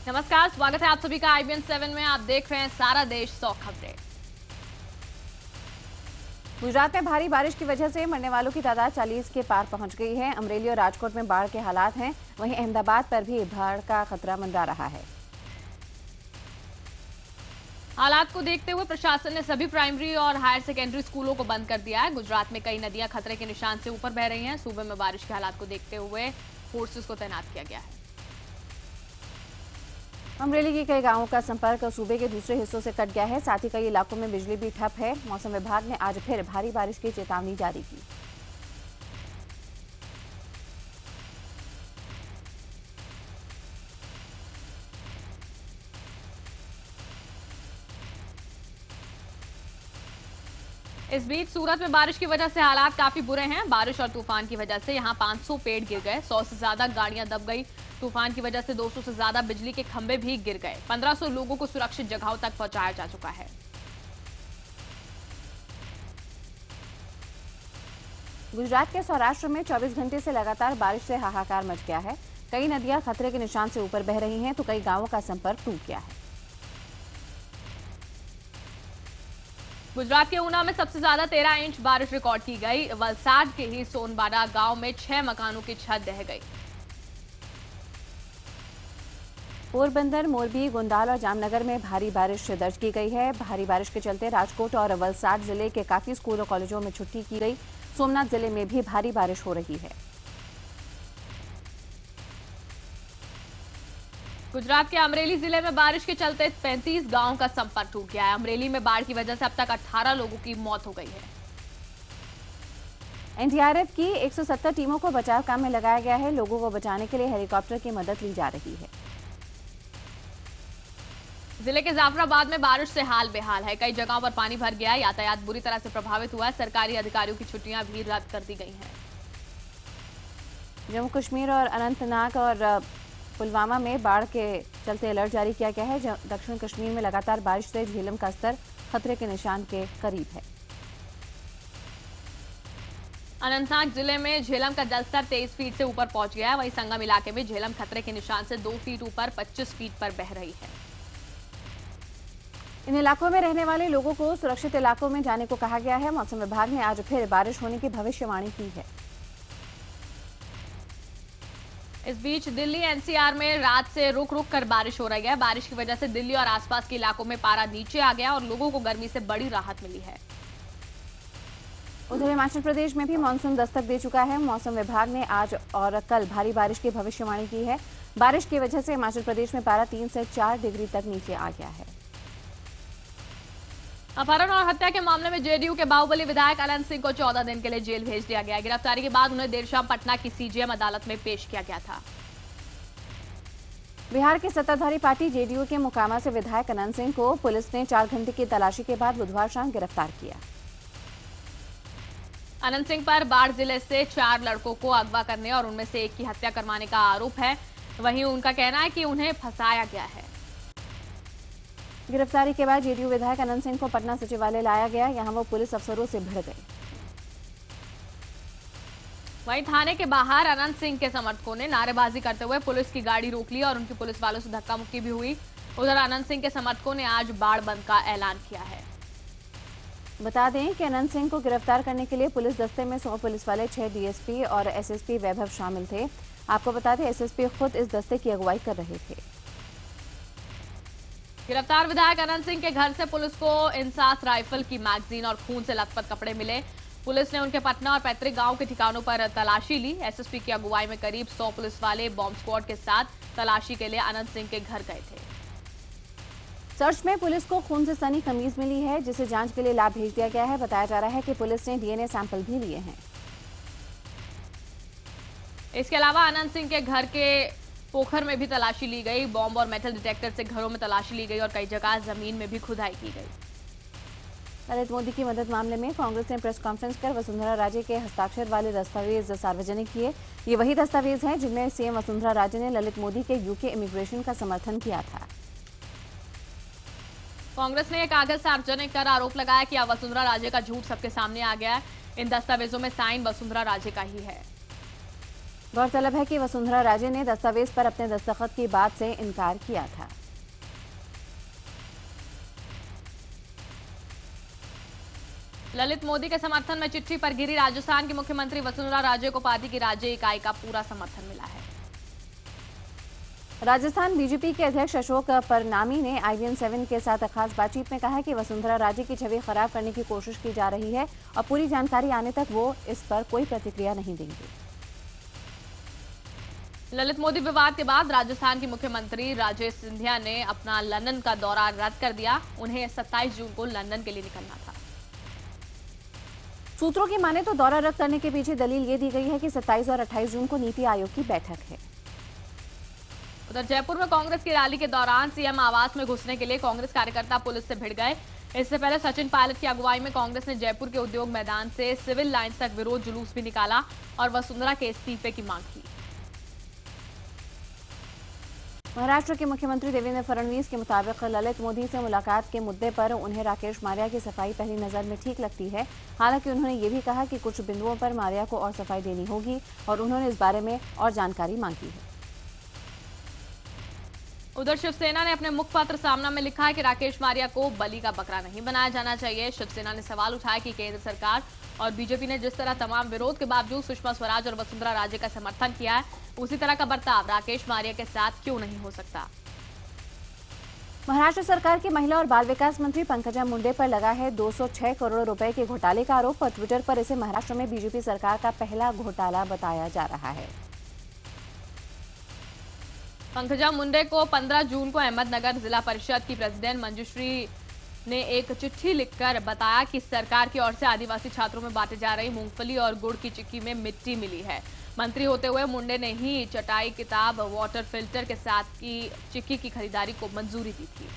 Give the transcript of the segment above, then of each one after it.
नमस्कार, स्वागत है आप सभी का IBN 7 में। आप देख रहे हैं सारा देश 100 खबरें। गुजरात में भारी बारिश की वजह से मरने वालों की तादाद 40 के पार पहुंच गई है। अमरेली और राजकोट में बाढ़ के हालात हैं। वहीं अहमदाबाद पर भी बाढ़ का खतरा मंडरा रहा है। हालात को देखते हुए प्रशासन ने सभी प्राइमरी और हायर सेकेंडरी स्कूलों को बंद कर दिया है। गुजरात में कई नदियां खतरे के निशान से ऊपर बह रही हैं। सूबे में बारिश के हालात को देखते हुए फोर्सेस को तैनात किया गया है। अमरेली के कई गांवों का संपर्क सूबे के दूसरे हिस्सों से कट गया है। साथ ही कई इलाकों में बिजली भी ठप है। मौसम विभाग ने आज फिर भारी बारिश की चेतावनी जारी की। इस बीच सूरत में बारिश की वजह से हालात काफी बुरे हैं। बारिश और तूफान की वजह से यहां 500 पेड़ गिर गए, 100 से ज्यादा गाड़ियां दब गई। तूफान की वजह से 200 से ज्यादा बिजली के खंभे भी गिर गए। 1500 लोगों को सुरक्षित जगहों तक पहुंचाया जा चुका है। गुजरात के सौराष्ट्र में 24 घंटे से लगातार बारिश से हाहाकार मच गया है। कई नदियां खतरे के निशान से ऊपर बह रही हैं तो कई गांवों का संपर्क टूट गया है। गुजरात के ऊना में सबसे ज्यादा 13 इंच बारिश रिकॉर्ड की गई। वलसाड के ही सोनबाड़ा गांव में 6 मकानों की छत ढह गई। पोरबंदर, मोरबी, गोंडाल और जामनगर में भारी बारिश दर्ज की गई है। भारी बारिश के चलते राजकोट और वलसाड जिले के काफी स्कूल और कॉलेजों में छुट्टी की गई। सोमनाथ जिले में भी भारी बारिश हो रही है। गुजरात के अमरेली जिले में बारिश के चलते 35 गांवों का संपर्क टूट गया है। अमरेली में बाढ़ की वजह से अब तक 18 लोगों की मौत हो गई है। एनडीआरएफ की 170 टीमों को बचाव काम में लगाया गया है। लोगों को बचाने के लिए हेलीकॉप्टर की मदद ली जा रही है। जिले के जाफराबाद में बारिश से हाल बेहाल है। कई जगहों पर पानी भर गया है। यातायात बुरी तरह से प्रभावित हुआ है। सरकारी अधिकारियों की छुट्टियां भी रद्द कर दी गई हैं। जम्मू कश्मीर और अनंतनाग और पुलवामा में बाढ़ के चलते अलर्ट जारी किया गया है। दक्षिण कश्मीर में लगातार बारिश से झेलम का स्तर खतरे के निशान के करीब है। अनंतनाग जिले में झेलम का जलस्तर 23 फीट से ऊपर पहुंच गया है। वहीं संगम इलाके में झेलम खतरे के निशान से 2 फीट ऊपर 25 फीट पर बह रही है। इन इलाकों में रहने वाले लोगों को सुरक्षित इलाकों में जाने को कहा गया है। मौसम विभाग ने आज फिर बारिश होने की भविष्यवाणी की है। इस बीच दिल्ली एनसीआर में रात से रुक रुक कर बारिश हो रही है। बारिश की वजह से दिल्ली और आसपास के इलाकों में पारा नीचे आ गया और लोगों को गर्मी से बड़ी राहत मिली है। उधर हिमाचल प्रदेश में भी मानसून दस्तक दे चुका है। मौसम विभाग ने आज और कल भारी बारिश की भविष्यवाणी की है। बारिश की वजह से हिमाचल प्रदेश में पारा 3 से 4 डिग्री तक नीचे आ गया है। अपहरण और हत्या के मामले में जेडीयू के बाहुबली विधायक अनंत सिंह को 14 दिन के लिए जेल भेज दिया गया। गिरफ्तारी के बाद उन्हें देर शाम पटना की सीजेएम अदालत में पेश किया गया था। बिहार की सत्ताधारी पार्टी जेडीयू के मोकामा से विधायक अनंत सिंह को पुलिस ने 4 घंटे की तलाशी के बाद बुधवार शाम गिरफ्तार किया। अनंत सिंह पर बाढ़ जिले से 4 लड़कों को अगवा करने और उनमें से एक की हत्या करवाने का आरोप है। वहीं उनका कहना है कि उन्हें फंसाया गया है। गिरफ्तारी के बाद जेडीयू विधायक अनंत सिंह को पटना सचिवालय लाया गया। यहां वो पुलिस अफसरों से भिड़ गए। वहीं थाने के बाहर अनंत सिंह के समर्थकों ने नारेबाजी करते हुए पुलिस की गाड़ी रोक ली और उनकी पुलिस वालों से धक्का मुक्की भी हुई। उधर अनंत सिंह के समर्थकों ने आज बाढ़ बंद का ऐलान किया है। बता दें कि अनंत सिंह को गिरफ्तार करने के लिए पुलिस दस्ते में 100 पुलिस वाले, 6 डीएसपी और एसएसपी वैभव शामिल थे। आपको बता दें एसएसपी खुद इस दस्ते की अगुवाई कर रहे थे। गिरफ्तार विधायक अनंत सिंह के घर से पुलिस को इंसास राइफल की मैगजीन और खून से लथपथ कपड़े मिले। पुलिस ने उनके पटना और पैतृक गांव के ठिकानों पर तलाशी ली। एसएसपी की अगुवाई में करीब 100 पुलिस वाले बॉम्ब स्क्वाड के साथ तलाशी के लिए अनंत सिंह के घर गए थे। सर्च में पुलिस को खून से सनी कमीज मिली है, जिसे जांच के लिए लैब भेज दिया गया है। बताया जा रहा है कि पुलिस ने डीएनए सैंपल भी लिए हैं। इसके अलावा अनंत सिंह के घर के पोखर में भी तलाशी ली गई। बॉम्ब और मेटल डिटेक्टर से घरों में तलाशी ली गई और कई जगह जमीन में भी खुदाई की गई। ललित मोदी की मदद मामले में कांग्रेस ने प्रेस कॉन्फ्रेंस कर वसुंधरा राजे के हस्ताक्षर वाले दस्तावेज सार्वजनिक किए। ये वही दस्तावेज हैं जिनमें सीएम वसुंधरा राजे ने ललित मोदी के यूके इमिग्रेशन का समर्थन किया था। कांग्रेस ने यह कागज सार्वजनिक कर आरोप लगाया कि अब वसुंधरा राजे का झूठ सबके सामने आ गया है। इन दस्तावेजों में साइन वसुंधरा राजे का ही है। गौरतलब है कि वसुंधरा राजे ने दस्तावेज पर अपने दस्तखत की बात से इनकार किया था। ललित मोदी के समर्थन में चिट्ठी पर गिरी राजस्थान की मुख्यमंत्री वसुंधरा राजे को पार्टी की राज्य इकाई का पूरा समर्थन मिला है। राजस्थान बीजेपी के अध्यक्ष अशोक परनामी ने IVN7 के साथ खास बातचीत में कहा कि वसुंधरा राजे की छवि खराब करने की कोशिश की जा रही है और पूरी जानकारी आने तक वो इस पर कोई प्रतिक्रिया नहीं देंगे। ललित मोदी विवाद के बाद राजस्थान की मुख्यमंत्री राजेश सिंधिया ने अपना लंदन का दौरा रद्द कर दिया। उन्हें 27 जून को लंदन के लिए निकलना था। सूत्रों की माने तो दौरा रद्द करने के पीछे दलील ये दी गई है कि 27 और 28 जून को नीति आयोग की बैठक है। उधर जयपुर में कांग्रेस की रैली के दौरान सीएम आवास में घुसने के लिए कांग्रेस कार्यकर्ता पुलिस से भिड़ गए। इससे पहले सचिन पायलट की अगुवाई में कांग्रेस ने जयपुर के उद्योग मैदान से सिविल लाइंस तक विरोध जुलूस भी निकाला और वसुंधरा के इस्तीफे की मांग की। महाराष्ट्र के मुख्यमंत्री देवेंद्र फडणवीस के मुताबिक ललित मोदी से मुलाकात के मुद्दे पर उन्हें राकेश मारिया की सफाई पहली नजर में ठीक लगती है। हालांकि उन्होंने ये भी कहा कि कुछ बिंदुओं पर मारिया को और सफाई देनी होगी और उन्होंने इस बारे में और जानकारी मांगी है। उधर शिवसेना ने अपने मुखपत्र सामना में लिखा है कि राकेश मारिया को बलि का बकरा नहीं बनाया जाना चाहिए। शिवसेना ने सवाल उठाया कि केंद्र सरकार और बीजेपी ने जिस तरह तमाम विरोध के बावजूद सुषमा स्वराज और वसुंधरा राजे का समर्थन किया है, उसी तरह का बर्ताव राकेश मारिया के साथ क्यों नहीं हो सकता। महाराष्ट्र सरकार के महिला और बाल विकास मंत्री पंकजा मुंडे पर लगा है 206 करोड़ रुपए के घोटाले का आरोप और ट्विटर पर इसे महाराष्ट्र में बीजेपी सरकार का पहला घोटाला बताया जा रहा है। पंकजा मुंडे को 15 जून को अहमदनगर जिला परिषद की प्रेसिडेंट मंजुश्री ने एक चिट्ठी लिखकर बताया कि सरकार की ओर से आदिवासी छात्रों में बांटे जा रही मूंगफली और गुड़ की चिक्की में मिट्टी मिली है। मंत्री होते हुए मुंडे ने ही चटाई, किताब, वाटर फिल्टर के साथ की चिक्की की खरीदारी को मंजूरी दी थी।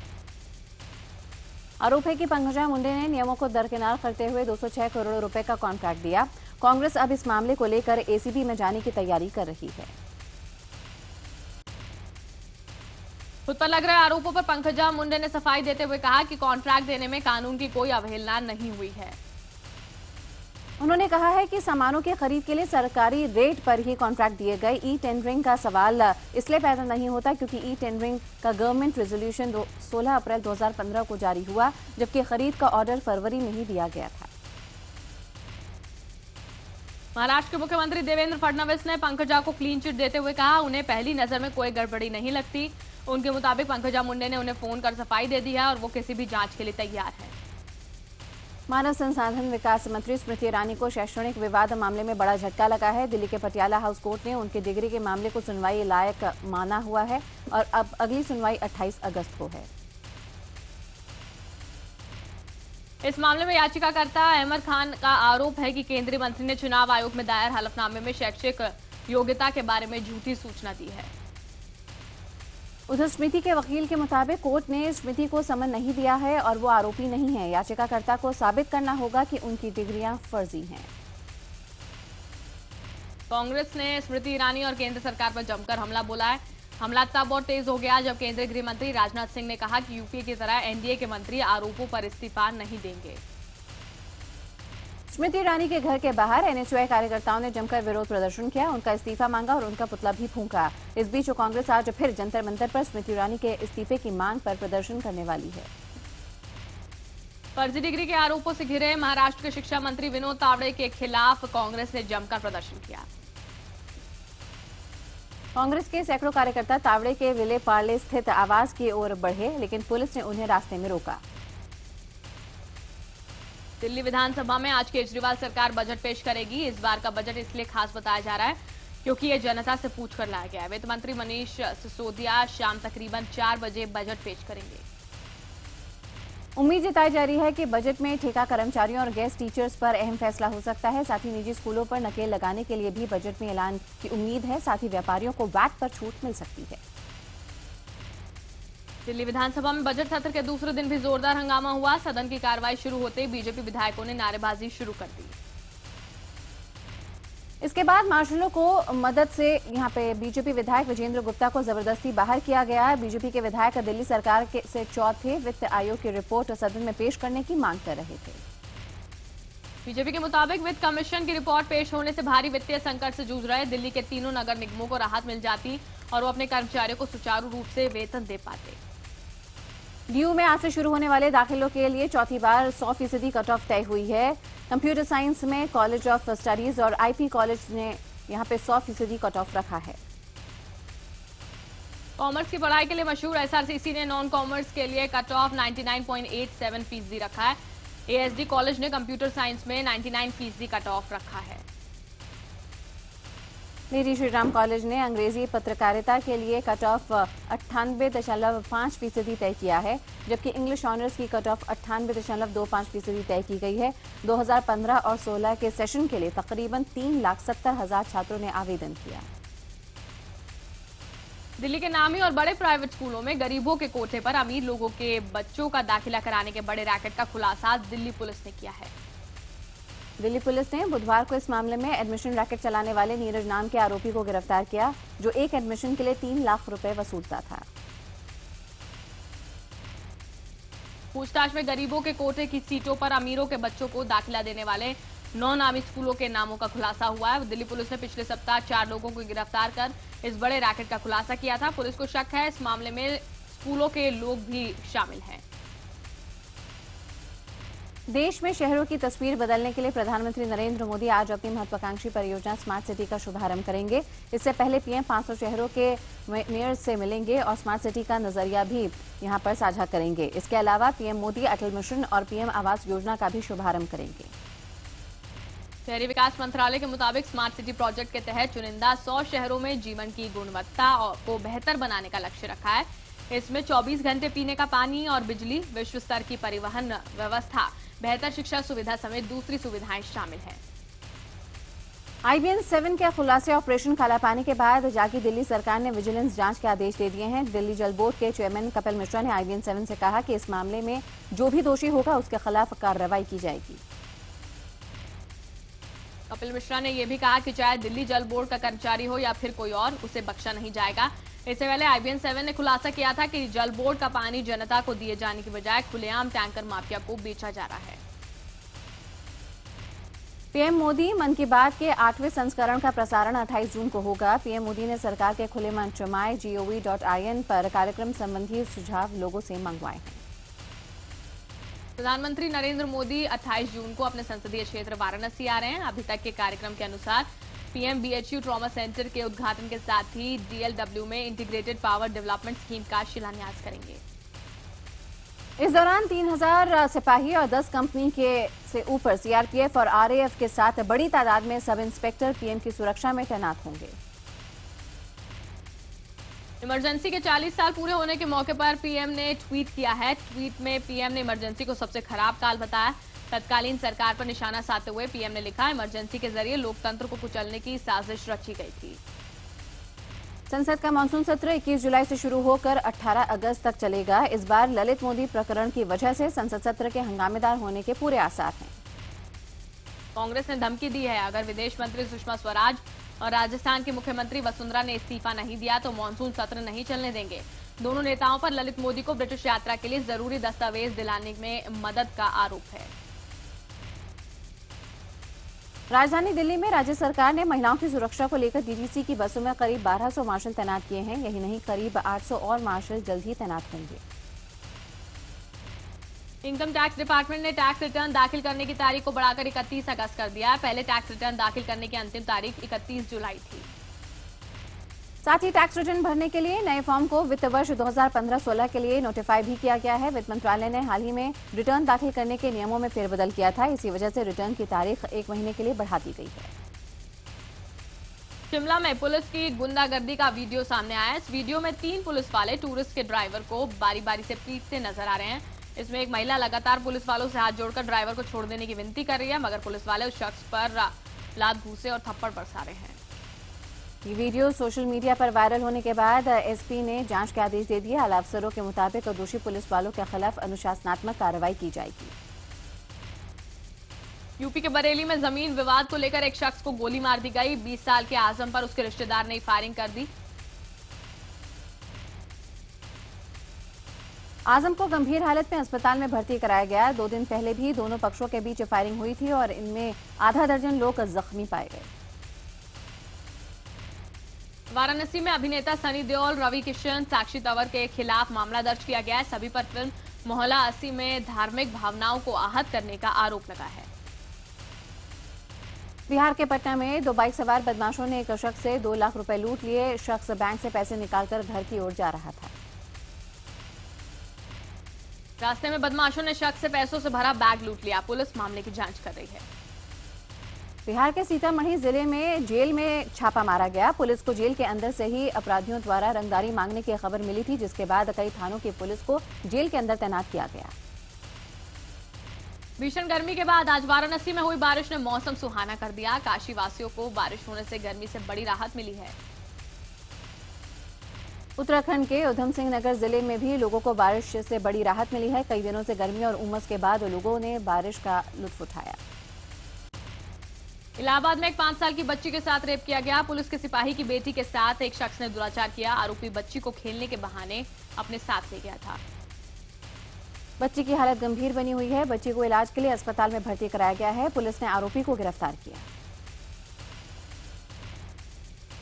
आरोप है कि पंकजा मुंडे ने नियमों को दरकिनार करते हुए 206 करोड़ रुपए का कॉन्ट्रैक्ट दिया। कांग्रेस अब इस मामले को लेकर ACB में जाने की तैयारी कर रही है। खुद पर लग रहे आरोपों पर पंकजा मुंडे ने सफाई देते हुए कहा कि कॉन्ट्रैक्ट देने में कानून की कोई अवहेलना नहीं हुई है। उन्होंने कहा है कि सामानों की खरीद के लिए सरकारी रेट पर ही कॉन्ट्रैक्ट दिए गए। टेंडरिंग का सवाल इसलिए पैदा नहीं होता क्योंकि टेंडरिंग का गवर्नमेंट रेजोल्यूशन 16 अप्रैल 2015 को जारी हुआ, जबकि खरीद का ऑर्डर फरवरी में ही दिया गया था। महाराष्ट्र के मुख्यमंत्री देवेंद्र फडणवीस ने पंकजा को क्लीन चिट देते हुए कहा, उन्हें पहली नजर में कोई गड़बड़ी नहीं लगती। उनके मुताबिक पंकजा मुंडे ने उन्हें फोन कर सफाई दे दी है और वो किसी भी जांच के लिए तैयार है। मानव संसाधन विकास मंत्री स्मृति ईरानी को शैक्षणिक विवाद मामले में बड़ा झटका लगा है। दिल्ली के पटियाला हाउस कोर्ट ने उनकी डिग्री के मामले को सुनवाई लायक माना हुआ है और अब अगली सुनवाई 28 अगस्त को है। इस मामले में याचिकाकर्ता अहमद खान का आरोप है कि केंद्रीय मंत्री ने चुनाव आयोग में दायर हलफनामे में शैक्षिक योग्यता के बारे में झूठी सूचना दी है। उधर स्मृति के वकील के मुताबिक कोर्ट ने स्मृति को समन नहीं दिया है और वो आरोपी नहीं है। याचिकाकर्ता को साबित करना होगा कि उनकी डिग्रियां फर्जी हैं। कांग्रेस ने स्मृति ईरानी और केंद्र सरकार पर जमकर हमला बोला है। हमला तब और तेज हो गया जब केंद्रीय गृह मंत्री राजनाथ सिंह ने कहा कि यूपीए की तरह एनडीए के मंत्री आरोपों पर इस्तीफा नहीं देंगे। स्मृति ईरानी के घर के बाहर NHY कार्यकर्ताओं ने जमकर विरोध प्रदर्शन किया, उनका इस्तीफा मांगा और उनका पुतला भी फूंका। इस बीच कांग्रेस आज फिर जंतर मंतर पर स्मृति ईरानी के इस्तीफे की मांग पर प्रदर्शन करने वाली है। फर्जी डिग्री के आरोपों से घिरे महाराष्ट्र के शिक्षा मंत्री विनोद तावड़े के खिलाफ कांग्रेस ने जमकर प्रदर्शन किया। कांग्रेस के सैकड़ों कार्यकर्ता तावड़े के विले पार्ले स्थित आवास की ओर बढ़े, लेकिन पुलिस ने उन्हें रास्ते में रोका। दिल्ली विधानसभा में आज केजरीवाल सरकार बजट पेश करेगी। इस बार का बजट इसलिए खास बताया जा रहा है क्योंकि ये जनता से पूछकर लाया गया है। वित्त मंत्री मनीष सिसोदिया शाम तकरीबन 4 बजे बजट पेश करेंगे। उम्मीद जताई जा रही है कि बजट में ठेका कर्मचारियों और गेस्ट टीचर्स पर अहम फैसला हो सकता है। साथ ही निजी स्कूलों पर नकेल लगाने के लिए भी बजट में ऐलान की उम्मीद है। साथ ही व्यापारियों को वैट पर छूट मिल सकती है। दिल्ली विधानसभा में बजट सत्र के दूसरे दिन भी जोरदार हंगामा हुआ। सदन की कार्रवाई शुरू होते ही बीजेपी विधायकों ने नारेबाजी शुरू कर दी। इसके बाद मार्शलों को मदद से यहां पे बीजेपी विधायक विजेंद्र गुप्ता को जबरदस्ती बाहर किया गया। बीजेपी के विधायक दिल्ली सरकार से चौथे वित्त आयोग की रिपोर्ट सदन में पेश करने की मांग कर रहे थे। बीजेपी के मुताबिक वित्त कमीशन की रिपोर्ट पेश होने से भारी वित्तीय संकट से जूझ रहे दिल्ली के तीनों नगर निगमों को राहत मिल जाती और वो अपने कर्मचारियों को सुचारू रूप से वेतन दे पाते। डीयू में आज से शुरू होने वाले दाखिलों के लिए चौथी बार 100% कट ऑफ तय हुई है। कंप्यूटर साइंस में कॉलेज ऑफ स्टडीज और आईपी कॉलेज ने यहां पे 100% कट ऑफ रखा है। कॉमर्स की पढ़ाई के लिए मशहूर एसआरसीसी ने नॉन कॉमर्स के लिए कट ऑफ 99.87% रखा है। एएसडी कॉलेज ने कंप्यूटर साइंस में 99% कट ऑफ रखा है। लेडी श्रीराम कॉलेज ने अंग्रेजी पत्रकारिता के लिए कट ऑफ 98.5% तय किया है, जबकि इंग्लिश ऑनर्स की कट ऑफ 98.25% तय की गई है। 2015 और 16 के सेशन के लिए तकरीबन 3,70,000 छात्रों ने आवेदन किया। दिल्ली के नामी और बड़े प्राइवेट स्कूलों में गरीबों के कोटे पर अमीर लोगों के बच्चों का दाखिला कराने के बड़े रैकेट का खुलासा दिल्ली पुलिस ने किया है। दिल्ली पुलिस ने बुधवार को इस मामले में एडमिशन रैकेट चलाने वाले नीरज नाम के आरोपी को गिरफ्तार किया, जो एक एडमिशन के लिए 3 लाख रुपए वसूलता था। पूछताछ में गरीबों के कोटे की सीटों पर अमीरों के बच्चों को दाखिला देने वाले 9 नामी स्कूलों के नामों का खुलासा हुआ है। दिल्ली पुलिस ने पिछले सप्ताह 4 लोगों को गिरफ्तार कर इस बड़े रैकेट का खुलासा किया था। पुलिस को शक है इस मामले में स्कूलों के लोग भी शामिल हैं। देश में शहरों की तस्वीर बदलने के लिए प्रधानमंत्री नरेंद्र मोदी आज अपनी महत्वाकांक्षी परियोजना स्मार्ट सिटी का शुभारंभ करेंगे। इससे पहले पीएम 500 शहरों के मेयर से मिलेंगे और स्मार्ट सिटी का नजरिया भी यहां पर साझा करेंगे। इसके अलावा पीएम मोदी अटल मिशन और पीएम आवास योजना का भी शुभारंभ करेंगे। शहरी विकास मंत्रालय के मुताबिक स्मार्ट सिटी प्रोजेक्ट के तहत चुनिंदा 100 शहरों में जीवन की गुणवत्ता को बेहतर बनाने का लक्ष्य रखा है। इसमें 24 घंटे पीने का पानी और बिजली, विश्व स्तर की परिवहन व्यवस्था, बेहतर शिक्षा सुविधा समेत दूसरी सुविधाएं शामिल हैं। IBN 7 के खुलासे ऑपरेशन कालापानी के बाद जागी दिल्ली सरकार ने विजिलेंस जांच के आदेश दे दिए हैं। दिल्ली जल बोर्ड के चेयरमैन कपिल मिश्रा ने IBN 7 से कहा कि इस मामले में जो भी दोषी होगा उसके खिलाफ कार्रवाई की जाएगी। कपिल मिश्रा ने यह भी कहा कि चाहे दिल्ली जल बोर्ड का कर्मचारी हो या फिर कोई और, उसे बख्शा नहीं जाएगा। इससे पहले IBN 7 ने खुलासा किया था कि जल बोर्ड का पानी जनता को दिए जाने की बजाय खुलेआम टैंकर माफिया को बेचा जा रहा है। पीएम मोदी मन की बात के 8वें संस्करण का प्रसारण 28 जून को होगा। पीएम मोदी ने सरकार के खुले मंच mygov.in पर कार्यक्रम संबंधी सुझाव लोगों से मंगवाए हैं। प्रधानमंत्री नरेंद्र मोदी 28 जून को अपने संसदीय क्षेत्र वाराणसी आ रहे हैं। अभी तक के कार्यक्रम के अनुसार पीएम BHU ट्रॉमा सेंटर के उद्घाटन के साथ ही DLW में इंटीग्रेटेड पावर डेवलपमेंट स्कीम का शिलान्यास करेंगे। इस दौरान 3000 सिपाही और 10 कंपनी के से ऊपर CRPF और RAF के साथ बड़ी तादाद में सब इंस्पेक्टर पीएम की सुरक्षा में तैनात होंगे। इमरजेंसी के 40 साल पूरे होने के मौके पर पीएम ने ट्वीट किया है। ट्वीट में पीएम ने इमरजेंसी को सबसे खराब काल बताया। तत्कालीन सरकार पर निशाना साधते हुए पीएम ने लिखा, इमरजेंसी के जरिए लोकतंत्र को कुचलने की साजिश रची गई थी। संसद का मानसून सत्र 21 जुलाई से शुरू होकर 18 अगस्त तक चलेगा। इस बार ललित मोदी प्रकरण की वजह से संसद सत्र के हंगामेदार होने के पूरे आसार हैं। कांग्रेस ने धमकी दी है, अगर विदेश मंत्री सुषमा स्वराज और राजस्थान की मुख्यमंत्री वसुंधरा ने इस्तीफा नहीं दिया तो मानसून सत्र नहीं चलने देंगे। दोनों नेताओं पर ललित मोदी को ब्रिटिश यात्रा के लिए जरूरी दस्तावेज दिलाने में मदद का आरोप है। राजधानी दिल्ली में राज्य सरकार ने महिलाओं की सुरक्षा को लेकर डीजीसी की बसों में करीब 1200 मार्शल तैनात किए हैं। यही नहीं, करीब 800 और मार्शल जल्द ही तैनात होंगे। इनकम टैक्स डिपार्टमेंट ने टैक्स रिटर्न दाखिल करने की तारीख को बढ़ाकर 31 अगस्त कर दिया है। पहले टैक्स रिटर्न दाखिल करने की अंतिम तारीख 31 जुलाई थी। साथ ही टैक्स रिटर्न भरने के लिए नए फॉर्म को वित्त वर्ष 2015-16 के लिए नोटिफाई भी किया गया है। वित्त मंत्रालय ने हाल ही में रिटर्न दाखिल करने के नियमों में फेरबदल किया था। इसी वजह से रिटर्न की तारीख 1 महीने के लिए बढ़ा दी गई है। शिमला में पुलिस की गुंडागर्दी का वीडियो सामने आया। इस वीडियो में 3 पुलिस वाले टूरिस्ट के ड्राइवर को बारी बारी से पीटते नजर आ रहे हैं। इसमें एक महिला लगातार पुलिस वालों से हाथ जोड़कर ड्राइवर को छोड़ देने की विनती कर रही है, मगर पुलिस वाले उस शख्स पर लात घूंसे और थप्पड़ बरसा रहे हैं। ये वीडियो सोशल मीडिया पर वायरल होने के बाद एसपी ने जांच के आदेश दे दिए। आला अफसरों के मुताबिक दोषी पुलिस वालों के खिलाफ अनुशासनात्मक कार्रवाई की जाएगी। यूपी के बरेली में जमीन विवाद को लेकर एक शख्स को गोली मार दी गई। 20 साल के आजम पर उसके रिश्तेदार ने फायरिंग कर दी। आजम को गंभीर हालत में अस्पताल में भर्ती कराया गया। 2 दिन पहले भी दोनों पक्षों के बीच फायरिंग हुई थी और इनमें आधा दर्जन लोग जख्मी पाए गए। वाराणसी में अभिनेता सनी देओल, रवि किशन, साक्षी तंवर के खिलाफ मामला दर्ज किया गया है। सभी पर फिल्म मोहल्ला 80 में धार्मिक भावनाओं को आहत करने का आरोप लगा है। बिहार के पटना में 2 बाइक सवार बदमाशों ने एक शख्स से 2 लाख रुपए लूट लिए। शख्स बैंक से पैसे निकालकर घर की ओर जा रहा था। रास्ते में बदमाशों ने शख्स से पैसों से भरा बैग लूट लिया। पुलिस मामले की जांच कर रही है। बिहार के सीतामढ़ी जिले में जेल में छापा मारा गया। पुलिस को जेल के अंदर से ही अपराधियों द्वारा रंगदारी मांगने की खबर मिली थी, जिसके बाद कई थानों की पुलिस को जेल के अंदर तैनात किया गया। भीषण गर्मी के बाद आज वाराणसी में हुई बारिश ने मौसम सुहाना कर दिया। काशी वासियों को बारिश होने से गर्मी से बड़ी राहत मिली है। उत्तराखंड के उधम सिंह नगर जिले में भी लोगों को बारिश से बड़ी राहत मिली है। कई दिनों से गर्मी और उमस के बाद लोगों ने बारिश का लुत्फ उठाया। इलाहाबाद में एक 5 साल की बच्ची के साथ रेप किया गया। पुलिस के सिपाही की बेटी के साथ एक शख्स ने दुराचार किया। आरोपी बच्ची को खेलने के बहाने अपने साथ ले गया था। बच्ची की हालत गंभीर बनी हुई है। बच्ची को इलाज के लिए अस्पताल में भर्ती कराया गया है। पुलिस ने आरोपी को गिरफ्तार किया।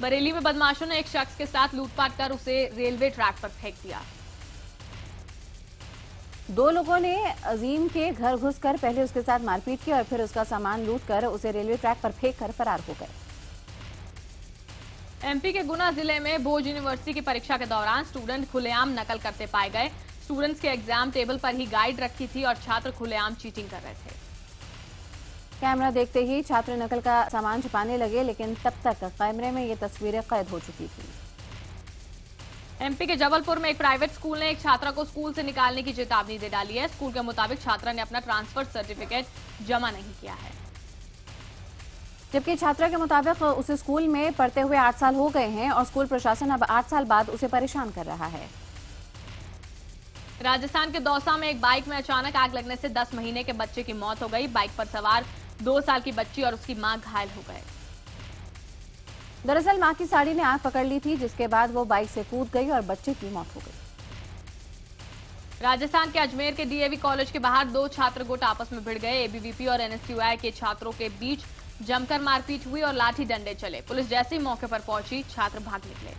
बरेली में बदमाशों ने एक शख्स के साथ लूटपाट कर उसे रेलवे ट्रैक पर फेंक दिया। 2 लोगों ने अजीम के घर घुसकर पहले उसके साथ मारपीट की और फिर उसका सामान लूटकर उसे रेलवे ट्रैक पर फेंककर फरार हो गए। एमपी के गुना जिले में भोज यूनिवर्सिटी की परीक्षा के दौरान स्टूडेंट खुलेआम नकल करते पाए गए। स्टूडेंट्स के एग्जाम टेबल पर ही गाइड रखी थी और छात्र खुलेआम चीटिंग कर रहे थे। कैमरा देखते ही छात्र नकल का सामान छिपाने लगे, लेकिन तब तक कैमरे में ये तस्वीरें कैद हो चुकी थी। एमपी के जबलपुर में एक प्राइवेट स्कूल ने एक छात्रा को स्कूल से निकालने की चेतावनी दे डाली है। स्कूल के मुताबिक छात्रा ने अपना ट्रांसफर सर्टिफिकेट जमा नहीं किया है, जबकि छात्रा के मुताबिक उसे स्कूल में पढ़ते हुए 8 साल हो गए हैं और स्कूल प्रशासन अब 8 साल बाद उसे परेशान कर रहा है। राजस्थान के दौसा में एक बाइक में अचानक आग लगने से 10 महीने के बच्चे की मौत हो गई। बाइक पर सवार 2 साल की बच्ची और उसकी मां घायल हो गए। दरअसल मां की साड़ी ने आग पकड़ ली थी, जिसके बाद वो बाइक से कूद गई और बच्चे की मौत हो गई। राजस्थान के अजमेर के डीएवी कॉलेज के बाहर 2 छात्र गुट आपस में भिड़ गए। एबीवीपी और एनएसयूआई के छात्रों के बीच जमकर मारपीट हुई और लाठी डंडे चले। पुलिस जैसे ही मौके पर पहुंची, छात्र भाग निकले।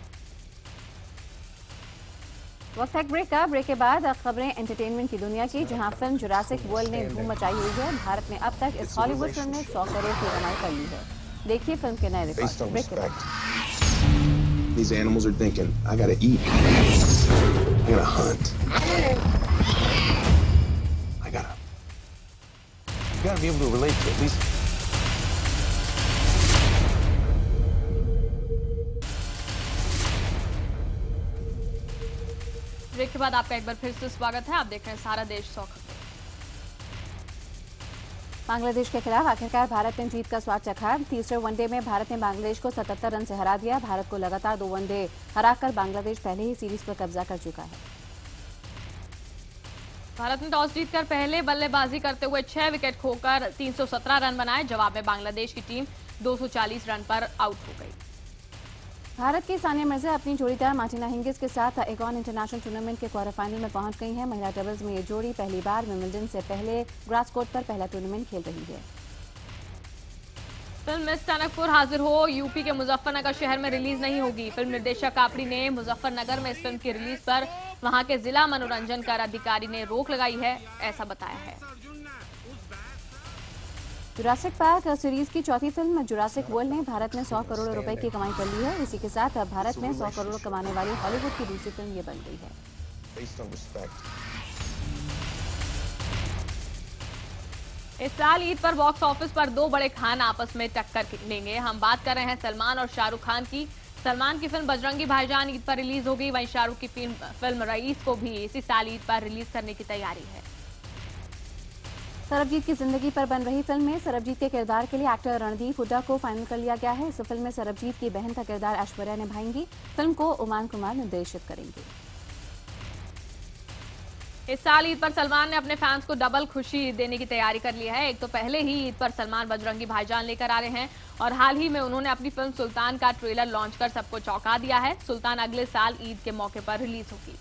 वक्त है ब्रेक का। ब्रेक के बाद खबरें एंटरटेनमेंट की दुनिया की, जहां फिल्म जुरासिक वर्ल्ड ने धूम मचाई हुई है। भारत में अब तक इस हॉलीवुड फिल्म ने 100 करोड़ की कमाई कर ली है। देखिए फिल्म के नए रिकॉर्ड। ब्रेक के बाद These animals are thinking, I gotta eat. I gotta hunt. You gotta be able to relate to at least. Break के बाद आपका एक बार फिर से स्वागत है। आप देख रहे हैं सारा देश 100 खबरें। बांग्लादेश के खिलाफ आखिरकार भारत ने जीत का स्वाद चखा। तीसरे वनडे में भारत ने बांग्लादेश को 77 रन से हरा दिया। भारत को लगातार 2 वनडे हराकर बांग्लादेश पहले ही सीरीज पर कब्जा कर चुका है। भारत ने टॉस जीतकर पहले बल्लेबाजी करते हुए 6 विकेट खोकर 317 रन बनाए। जवाब में बांग्लादेश की टीम 240 रन पर आउट हो गई। भारत की सानिया मिर्जा अपनी जोड़ीदार मार्टिना हिंगिस के साथ एगॉन इंटरनेशनल टूर्नामेंट के क्वार्टर फाइनल में पहुंच गई हैं। महिला डबल्स में ये जोड़ी पहली बार विंबलडन से पहले ग्रास कोर्ट पर पहला टूर्नामेंट खेल रही है। फिल्म मिस टनकपुर हाजिर हो यूपी के मुजफ्फरनगर शहर में रिलीज नहीं होगी। फिल्म निर्देशक कापड़ी ने मुजफ्फरनगर में इस फिल्म की रिलीज पर वहां के जिला मनोरंजन कर अधिकारी ने रोक लगाई है, ऐसा बताया है। जुरासिक पार्क सीरीज की चौथी फिल्म जुरासिक वर्ल्ड ने भारत में 100 करोड़ रुपए की कमाई कर ली है। इसी के साथ अब भारत में 100 करोड़ कमाने वाली हॉलीवुड की दूसरी फिल्म ये बन गई है। इस साल ईद पर बॉक्स ऑफिस पर 2 बड़े खान आपस में टक्कर लेंगे। हम बात कर रहे हैं सलमान और शाहरुख खान की। सलमान की फिल्म बजरंगी भाईजान ईद पर रिलीज होगी, वहीं शाहरुख की फिल्म रईस को भी इसी साल ईद पर रिलीज करने की तैयारी है। सरबजीत की जिंदगी पर बन रही फिल्म में सरबजीत के किरदार के लिए एक्टर रणदीप हुड्डा को फाइनल कर लिया गया है। इस फिल्म में सरबजीत की बहन का किरदार ऐश्वर्या निभाएंगी। फिल्म को उमान कुमार निर्देशित करेंगे। इस साल ईद पर सलमान ने अपने फैंस को डबल खुशी देने की तैयारी कर ली है। एक तो पहले ही ईद पर सलमान बजरंगी भाईजान लेकर आ रहे हैं और हाल ही में उन्होंने अपनी फिल्म सुल्तान का ट्रेलर लॉन्च कर सबको चौंका दिया है। सुल्तान अगले साल ईद के मौके पर रिलीज होगी।